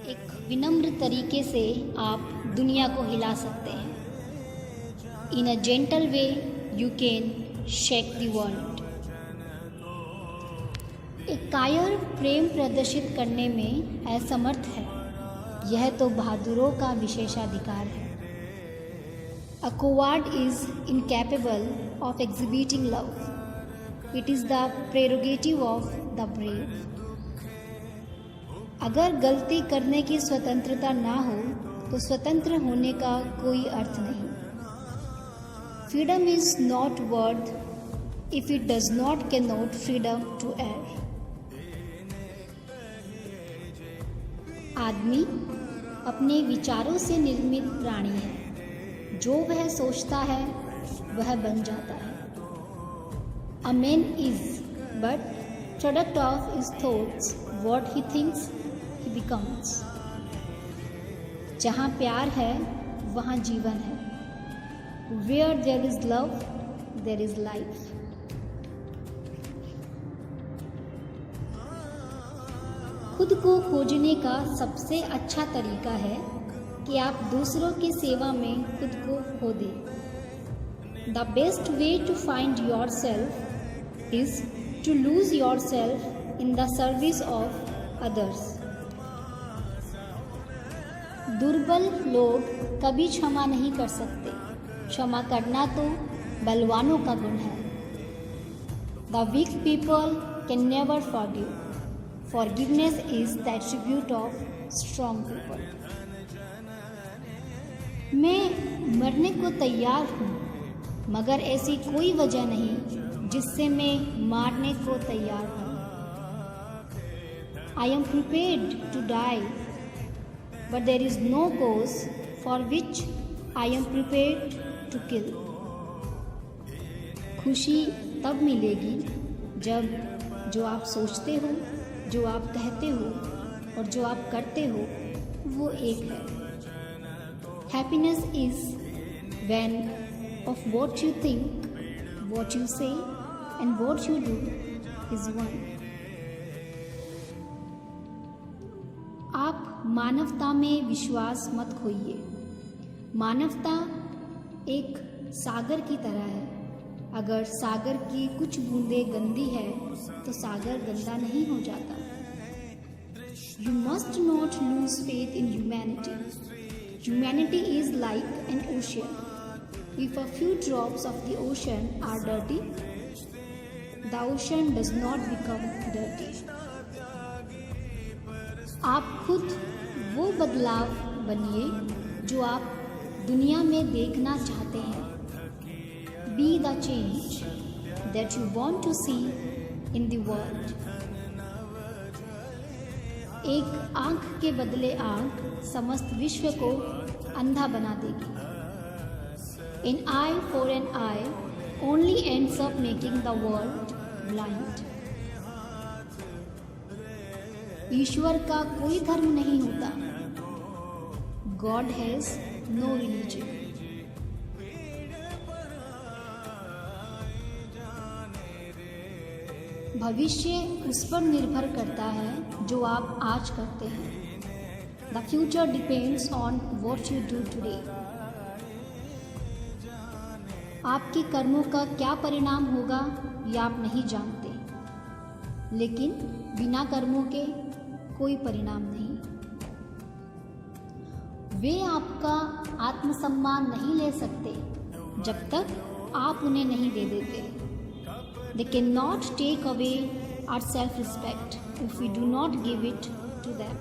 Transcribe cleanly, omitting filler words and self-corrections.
एक विनम्र तरीके से आप दुनिया को हिला सकते हैं। In a gentle way you can shake the world. एक कायर प्रेम प्रदर्शित करने में असमर्थ है, यह तो बहादुरों का विशेषाधिकार है। A coward is incapable of exhibiting love. It is the prerogative of the brave. अगर गलती करने की स्वतंत्रता ना हो तो स्वतंत्र होने का कोई अर्थ नहीं। Freedom is not worth if it does not connote freedom to err. आदमी अपने विचारों से निर्मित प्राणी है। जो वह सोचता है वह बन जाता है। A man is but product of his thoughts. What he thinks he becomes. जहाँ प्यार है वहाँ जीवन है। Where there is love, there is life. खुद को खोजने का सबसे अच्छा तरीका है कि आप दूसरों की सेवा में खुद को खो दें। The best way to find yourself is to lose yourself in the service of others. दुर्बल लोग कभी क्षमा नहीं कर सकते। क्षमा करना तो बलवानों का गुण है। The weak people can never forgive. Forgiveness is the attribute of strong people. मैं मरने को तैयार हूँ, मगर ऐसी कोई वजह नहीं जिससे मैं मारने को तैयार हूँ। I am prepared to die, but there is no cause for which I am prepared to kill. खुशी तब मिलेगी जब जो आप सोचते हो, जो आप कहते हो और जो आप करते हो वो एक है। Happiness is when of what you think, what you say and what you do is one. आप मानवता में विश्वास मत खोइए। मानवता एक सागर की तरह है। अगर सागर की कुछ बूंदें गंदी है तो सागर गंदा नहीं हो जाता। You must not lose faith in humanity. Humanity is like an ocean. If a few drops of the ocean are dirty, the ocean does not become dirty. आप खुद वो बदलाव बनिए जो आप दुनिया में देखना चाहते हैं। Be the change that you want to see in the world. एक आँख के बदले आँख समस्त विश्व को अंधा बना देगी। An eye for an eye only ends up making the world blind. ईश्वर का कोई धर्म नहीं होता। God has no religion. भविष्य उस पर निर्भर करता है जो आप आज करते हैं। The future depends on what you do today. आपके कर्मों का क्या परिणाम होगा यह आप नहीं जानते, लेकिन बिना कर्मों के कोई परिणाम नहीं। वे आपका आत्मसम्मान नहीं ले सकते जब तक आप उन्हें नहीं दे देते। They cannot take away our self-respect if we do not give it to them.